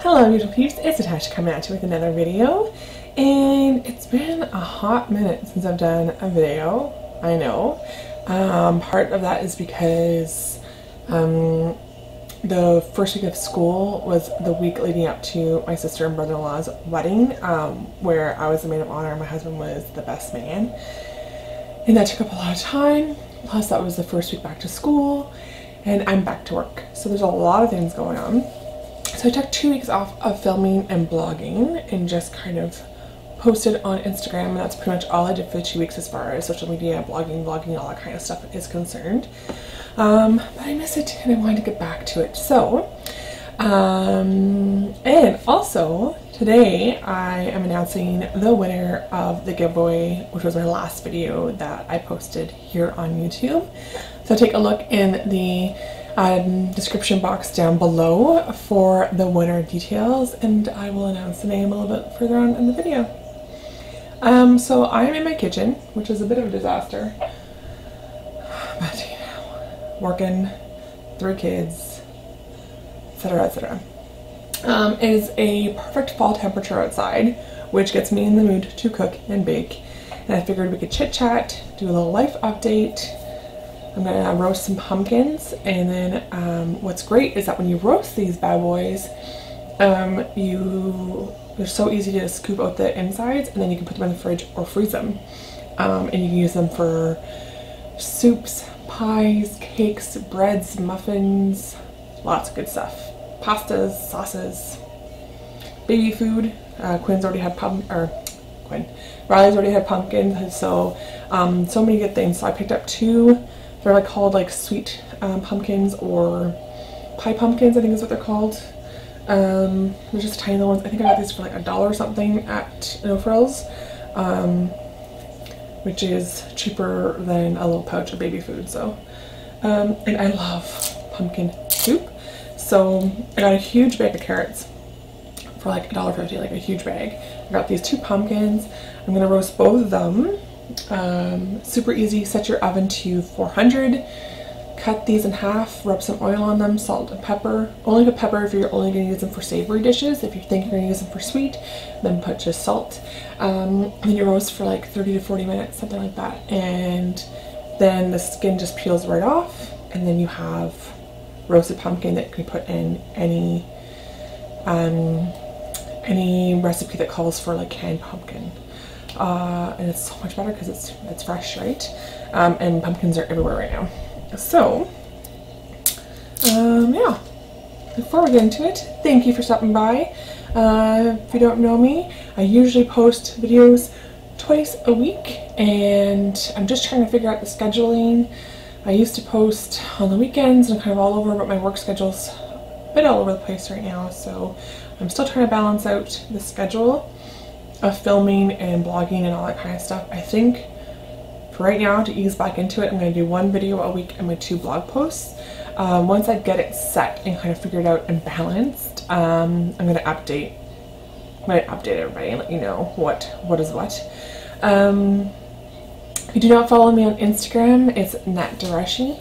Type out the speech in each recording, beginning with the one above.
Hello beautiful peeps, it's Natasha coming at you with another video, and it's been a hot minute since I've done a video. I know. Part of that is because the first week of school was the week leading up to my sister and brother-in-law's wedding, where I was the maid of honor and my husband was the best man, and that took up a lot of time. Plus that was the first week back to school and I'm back to work, so there's a lot of things going on. So I took 2 weeks off of filming and blogging and just kind of posted on Instagram, and that's pretty much all I did for the 2 weeks as far as social media, blogging, vlogging, all that kind of stuff is concerned. But I miss it and I wanted to get back to it. So, and also today I am announcing the winner of the giveaway, which was my last video that I posted here on YouTube. So take a look in the description box down below for the winner details, and I will announce the name a little bit further on in the video. So I am in my kitchen, which is a bit of a disaster, but you know, working, 3 kids, etc, etc. It is a perfect fall temperature outside, which gets me in the mood to cook and bake, and I figured we could chit chat, do a little life update. I'm gonna roast some pumpkins, and then what's great is that when you roast these bad boys, they're so easy to scoop out the insides, and then you can put them in the fridge or freeze them, and you can use them for soups, pies, cakes, breads, muffins, lots of good stuff, pastas, sauces, baby food. Riley's already had pumpkins, so so many good things. So I picked up 2. They're like called like sweet pumpkins, or pie pumpkins, I think is what they're called. They're just tiny little ones. I think I got these for like $1 or something at No Frills, which is cheaper than a little pouch of baby food. So, and I love pumpkin soup. So I got a huge bag of carrots for like $1.50, like a huge bag. I got these 2 pumpkins. I'm gonna roast both of them. Super easy. Set your oven to 400. Cut these in half, rub some oil on them, salt and pepper. Only put pepper if you're only going to use them for savory dishes. If you think you're going to use them for sweet, then put just salt. Then you roast for like 30 to 40 minutes, something like that, and then the skin just peels right off, and then you have roasted pumpkin that you can put in any recipe that calls for like canned pumpkin. And it's so much better because it's fresh, right? And pumpkins are everywhere right now. So, yeah, before we get into it, thank you for stopping by. If you don't know me, I usually post videos twice a week, and I'm just trying to figure out the scheduling. I used to post on the weekends and kind of all over, but my work schedule's a bit all over the place right now, so I'm still trying to balance out the schedule of filming and blogging and all that kind of stuff. I think for right now, to ease back into it, I'm going to do 1 video a week and my 2 blog posts. Once I get it set and kind of figured out and balanced, I'm going to update everybody and let you know what is what. If you do not follow me on Instagram, it's natdareshi.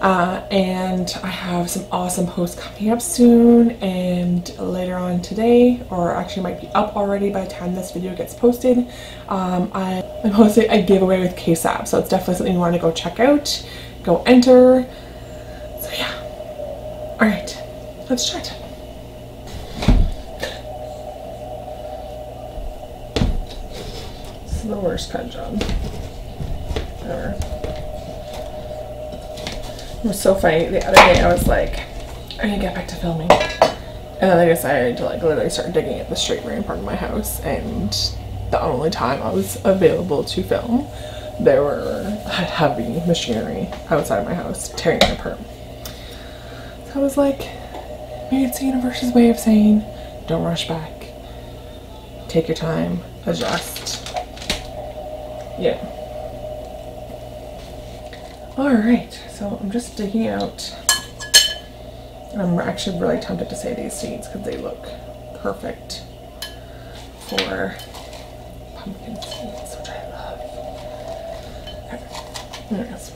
And I have some awesome posts coming up soon, and later on today, or actually might be up already by the time this video gets posted, I'm hosting a giveaway with KSAP, so it's definitely something you want to go check out, go enter. So yeah, alright, let's start. This is the worst cut job ever. It was so funny. The other day I was like, I'm gonna get back to filming, and then I decided to like literally start digging at the straight rain part of my house, and the only time I was available to film, there were heavy machinery outside of my house tearing it apart. So I was like, maybe it's the universe's way of saying, don't rush back, take your time, adjust. Yeah. Alright, so I'm just digging out, and I'm actually really tempted to say these seeds because they look perfect for pumpkin seeds, which I love. Okay, there it is.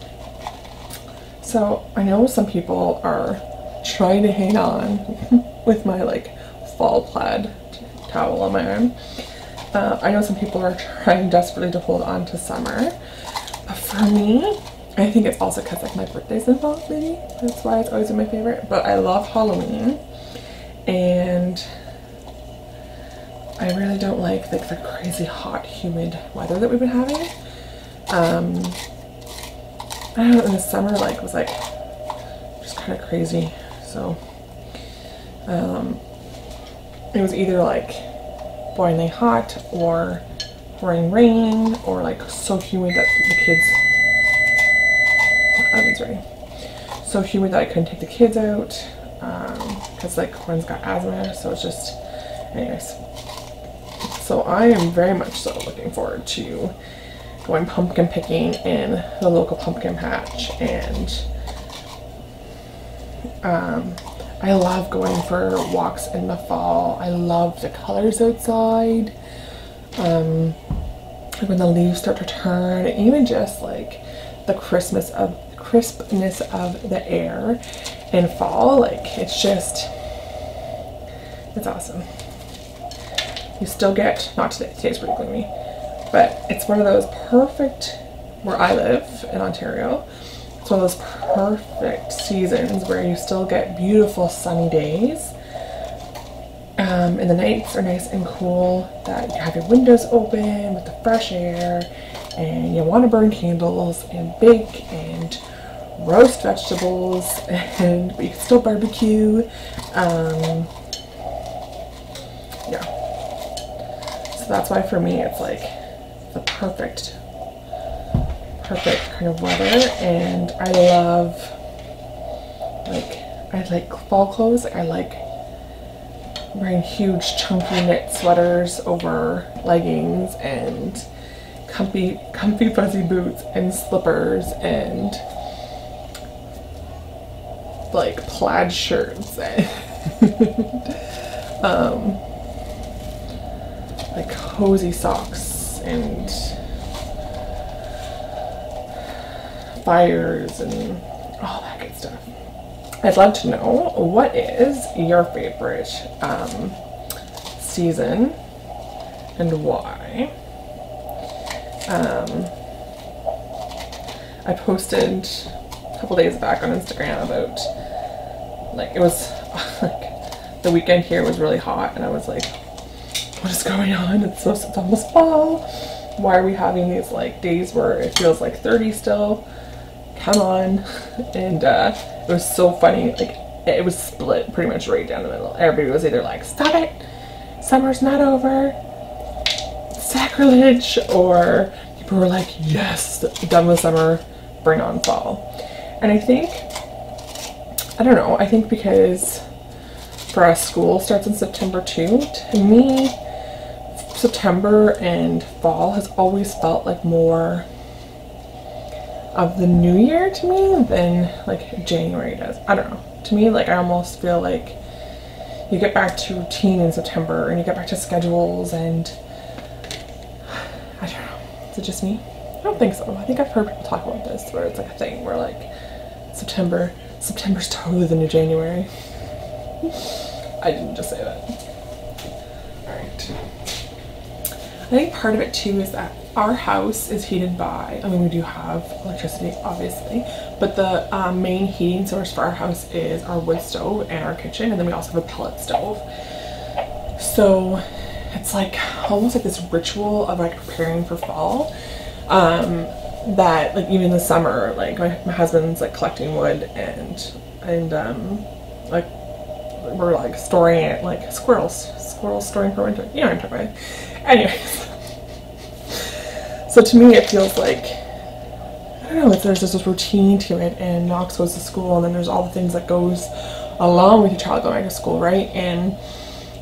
So I know some people are trying to hang on with my like fall plaid towel on my arm. I know some people are trying desperately to hold on to summer, but for me, I think it's also because like my birthday's in fall, maybe. That's why it's always been my favorite. But I love Halloween, and I really don't like the crazy hot, humid weather that we've been having. I don't know, in the summer like was like just kind of crazy. So it was either like boiling hot or pouring rain or like so humid that the kids, the oven's ready. So humid that I couldn't take the kids out because like one's got asthma, so it's just, anyways. So I am very much so looking forward to going pumpkin picking in the local pumpkin patch, and I love going for walks in the fall. I love the colors outside, like when the leaves start to turn, and even just like the crispness of the air in fall. Like it's awesome. You still get, not today, today's pretty gloomy, but it's one of those perfect, where I live in Ontario, it's one of those perfect seasons where you still get beautiful sunny days, and the nights are nice and cool, that you have your windows open with the fresh air, and you want to burn candles and bake and roast vegetables, and but you can still barbecue. Yeah. So that's why for me it's like the perfect kind of weather. And I love, I like fall clothes. I like wearing huge chunky knit sweaters over leggings and comfy fuzzy boots and slippers and like plaid shirts and like cozy socks and fires and all that good stuff. I'd love to know, what is your favorite season and why? I posted a couple days back on Instagram about, like, it was like the weekend here was really hot, and I was like, what is going on? It's almost fall. Why are we having these like days where it feels like 30 still? Come on. And it was so funny, like it was split pretty much right down the middle. Everybody was either like, stop it, summer's not over, sacrilege, or people were like, yes, done with summer, bring on fall. And I think, I don't know, I think because for us school starts in September too, to me September and fall has always felt like more of the new year to me than like January does. I don't know. To me, like I almost feel like you get back to routine in September and you get back to schedules, and I don't know. Is it just me? I don't think so. I think I've heard people talk about this where it's like a thing where like September's totally the new January. I didn't just say that. Alright. I think part of it too is that our house is heated by, I mean, we do have electricity obviously, but the main heating source for our house is our wood stove and our kitchen, and then we also have a pellet stove. So it's like almost like this ritual of like preparing for fall, that like even in the summer, like my husband's like collecting wood and like we're like storing it, like squirrels storing for winter. You know what I'm talking about. Anyways, so to me it feels like, I don't know, there's just this routine to it, and Knox goes to school, and then there's all the things that goes along with your child going to school, right? And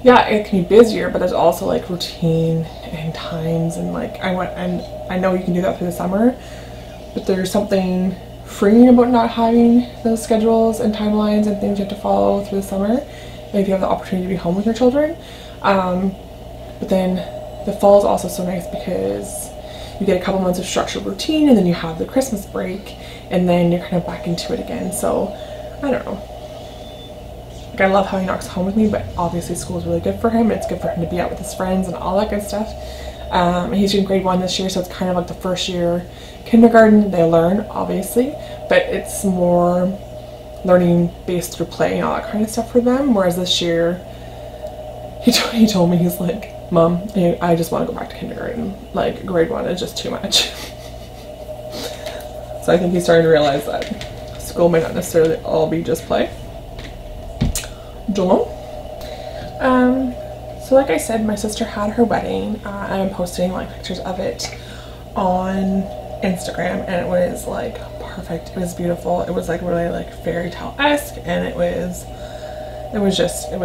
yeah, it can be busier, but there's also like routine and times, and like I know you can do that through the summer, but there's something freeing about not having those schedules and timelines and things you have to follow through the summer, and if you have the opportunity to be home with your children. But then the fall is also so nice because you get a couple months of structured routine, and then you have the Christmas break, and then you're kind of back into it again. So I don't know. Like, I love how he knocks home with me, but obviously school is really good for him. It's good for him to be out with his friends and all that good stuff. He's in grade 1 this year, so it's kind of like the first year kindergarten. They learn, obviously, but it's more learning based through play and all that kind of stuff for them. Whereas this year, he told me, he's like, Mom, I just want to go back to kindergarten. Like, grade 1 is just too much. So I think he's starting to realize that school may not necessarily all be just play. Don't know. So like I said, my sister had her wedding. I'm posting like pictures of it on Instagram, and it was like perfect. It was beautiful. It was like really like fairy tale-esque, and it was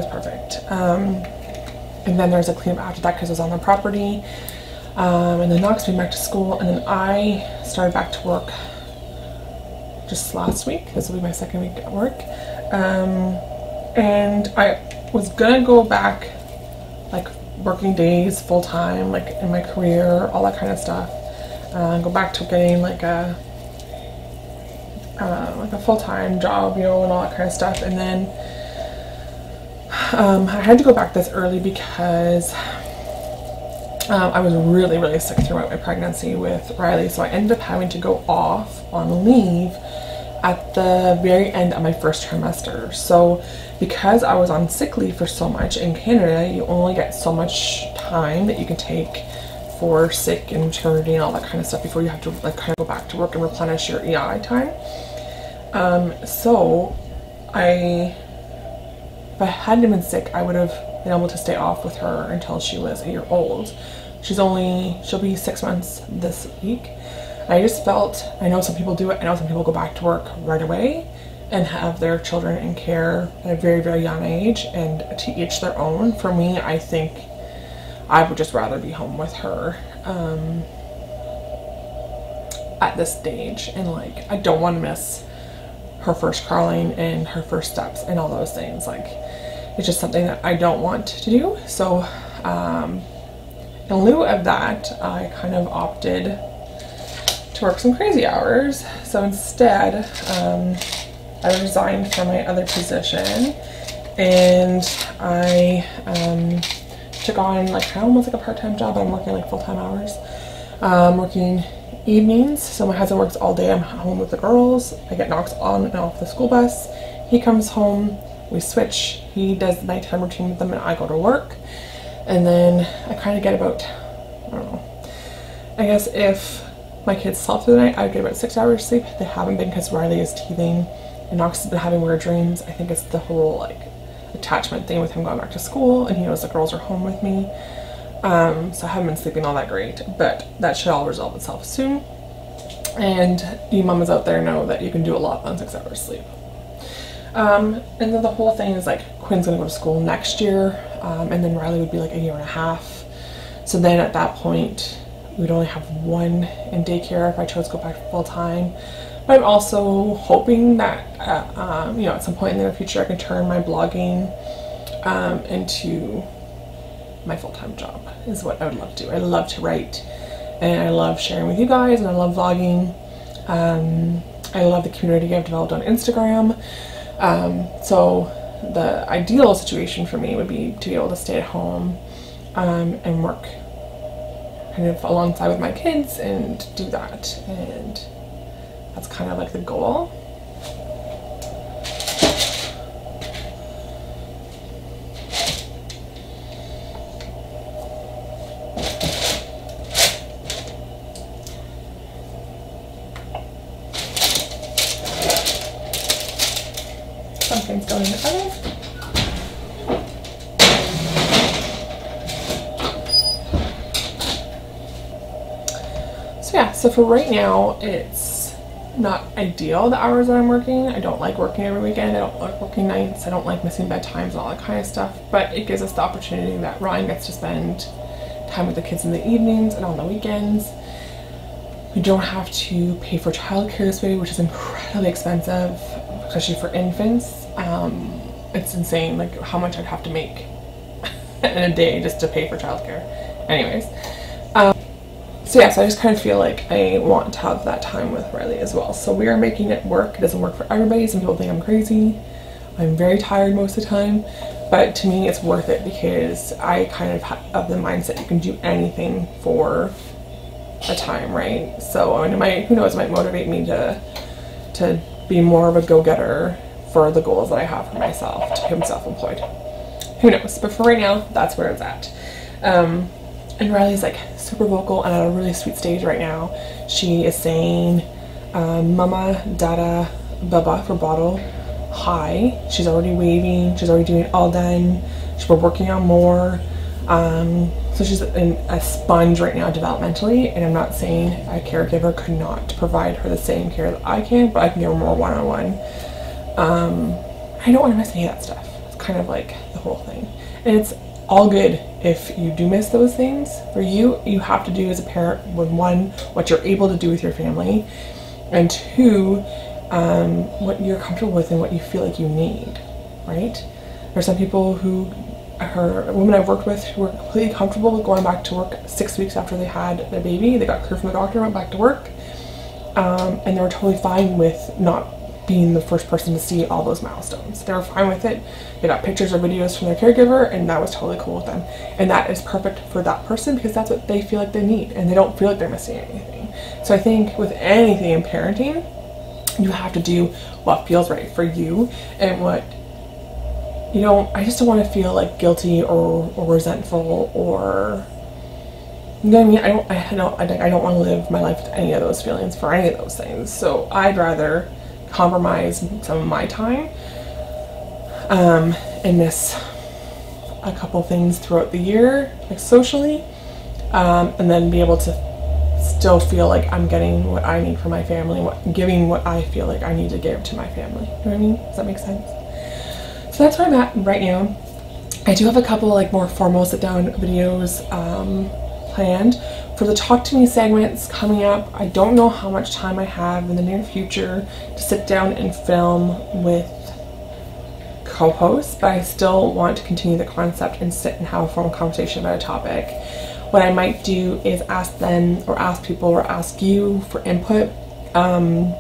perfect. And then there's a cleanup after that because it was on the property. And then Knox went back to school, and then I started back to work just last week. This will be my second week at work. And I was gonna go back like working days full time, like in my career, all that kind of stuff. Go back to getting like a full-time job, you know, and all that kind of stuff. And then I had to go back this early because I was really sick throughout my pregnancy with Riley, so I ended up having to go off on leave at the very end of my first trimester. So because I was on sick leave for so much in Canada, you only get so much time that you can take for sick and maternity and all that kind of stuff before you have to like kind of go back to work and replenish your EI time. So if I hadn't been sick, I would have been able to stay off with her until she was a year old. She'll be 6 months this week. I just felt, I know some people do it, I know some people go back to work right away and have their children in care at a very young age, and to each their own. For me, I think I would just rather be home with her at this stage, and like I don't want to miss her first crawling and her first steps and all those things. Like, it's just something that I don't want to do. So in lieu of that, I kind of opted to work some crazy hours. So instead, I resigned from my other position, and I took on like almost like a part-time job. I'm working like full-time hours, working evenings. So my husband works all day. I'm home with the girls. I get Knox on and off the school bus. He comes home, we switch. He does the nighttime routine with them, and I go to work. And then I kind of get about, I don't know, I guess if my kids slept through the night, I would get about 6 hours sleep. They haven't been because Riley is teething and Knox has been having weird dreams. I think it's the whole like attachment thing with him going back to school, and he knows the girls are home with me. So I haven't been sleeping all that great, but that should all resolve itself soon. And you mamas out there know that you can do a lot on 6 hours sleep. And then the whole thing is like Quinn's gonna go to school next year, and then Riley would be like a year and a half. So then at that point, we'd only have one in daycare if I chose to go back full time. But I'm also hoping that, you know, at some point in the near future, I can turn my blogging into my full-time job, is what I would love to do. I love to write, and I love sharing with you guys, and I love vlogging. I love the community I've developed on Instagram. So the ideal situation for me would be to be able to stay at home and work kind of alongside with my kids and do that, and that's kind of like the goal. Something's going in the oven. So yeah, so for right now, it's not ideal, the hours that I'm working. I don't like working every weekend. I don't like working nights. I don't like missing bedtimes and all that kind of stuff. But it gives us the opportunity that Ryan gets to spend time with the kids in the evenings and on the weekends. We don't have to pay for childcare this way, which is incredibly expensive, especially for infants. It's insane, like how much I'd have to make in a day just to pay for childcare. Anyways, so yeah, so I just kind of feel like I want to have that time with Riley as well. So we are making it work. It doesn't work for everybody. Some people think I'm crazy. I'm very tired most of the time, but to me it's worth it because I kind of the mindset you can do anything for a time, right? So I mean, it might, who knows, it might motivate me to be more of a go-getter for the goals that I have for myself, to become self-employed. Who knows? But for right now, that's where it's at. And Riley's like super vocal and at a really sweet stage right now. She is saying mama, dada, baba for bottle, hi. She's already waving, she's already doing all done. We're working on more. So she's a sponge right now developmentally, and I'm not saying a caregiver could not provide her the same care that I can, but I can give her more one-on-one. I don't want to miss any of that stuff. It's kind of like the whole thing. And it's all good if you do miss those things. For you have to do as a parent, one, what you're able to do with your family, and two, what you're comfortable with and what you feel like you need, right? There's some people women I've worked with who were completely comfortable with going back to work 6 weeks after they had their baby. They got cleared from the doctor, went back to work, and they were totally fine with not being the first person to see all those milestones. They were fine with it. They got pictures or videos from their caregiver, and that was totally cool with them. And that is perfect for that person because that's what they feel like they need, and they don't feel like they're missing anything. So I think with anything in parenting, you have to do what feels right for you, and what I just don't want to feel like guilty or resentful, or you know what I mean. I don't want to live my life with any of those feelings for any of those things. So I'd rather compromise some of my time and miss a couple things throughout the year, like socially, and then be able to still feel like I'm getting what I need for my family, giving what I feel like I need to give to my family. You know what I mean? Does that make sense? So that's where I'm at right now. I do have a couple like more formal sit down videos planned for the Talk to Me segments coming up. I don't know how much time I have in the near future to sit down and film with co-hosts, but I still want to continue the concept and sit and have a formal conversation about a topic. What I might do is ask them, or ask people, or ask you for input on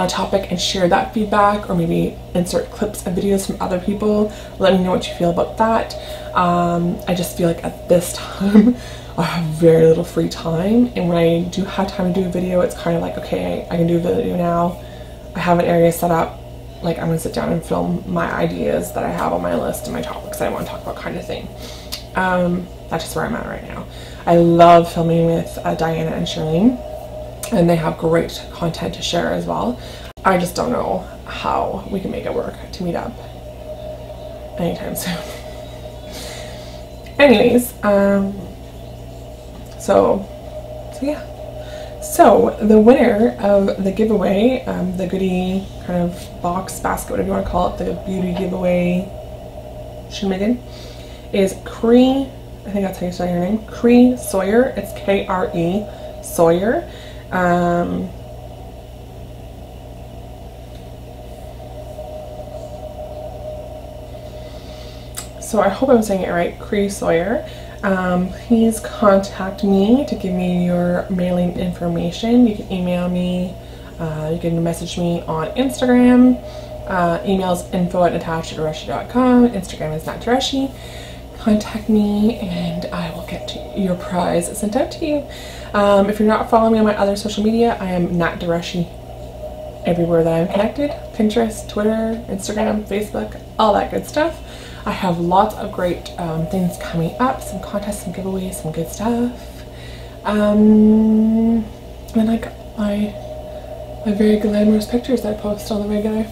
a topic and share that feedback, or maybe insert clips and videos from other people. Let me know what you feel about that. I just feel like at this time I have very little free time, and when I do have time to do a video, it's kind of like, okay, I can do a video now. I have an area set up, like I'm gonna sit down and film my ideas that I have on my list and my topics that I want to talk about, kind of thing. That's just where I'm at right now. I love filming with Diana and Charlene, and they have great content to share as well. I just don't know how we can make it work to meet up anytime soon. Anyways, so yeah. So the winner of the giveaway, the goodie kind of box, basket, whatever you want to call it, the beauty giveaway shenanigan, is Cree, I think that's how you say your name, Cree Sawyer. It's K-R-E Sawyer. So I hope I'm saying it right, Cree Sawyer. Please contact me to give me your mailing information. You can email me, you can message me on Instagram. Email's info@natashadereshi.com. Instagram is natdereshi. Contact me and I will get your prize sent out to you. If you're not following me on my other social media, I am Nat Dereshi everywhere that I'm connected. Pinterest, Twitter, Instagram, Facebook, all that good stuff. I have lots of great things coming up, some contests, some giveaways, some good stuff. And like my very glamorous pictures that I post on the regular.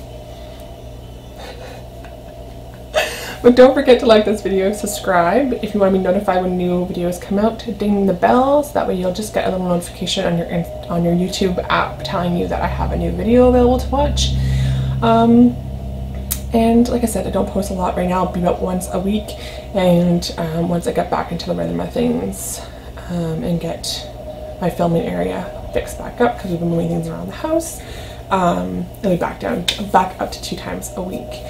But don't forget to like this video, subscribe if you want to be notified when new videos come out, ding the bell, so that way you'll just get a little notification on your YouTube app telling you that I have a new video available to watch. And like I said, I don't post a lot right now. I'll be about once a week, and once I get back into the rhythm of things and get my filming area fixed back up, because we've been moving things around the house, it'll be back up to 2 times a week.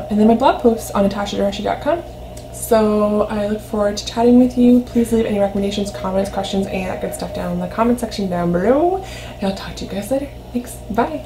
And then my blog posts on natashadereshi.com. So I look forward to chatting with you. Please leave any recommendations, comments, questions, and that good stuff down in the comment section down below. And I'll talk to you guys later. Thanks. Bye.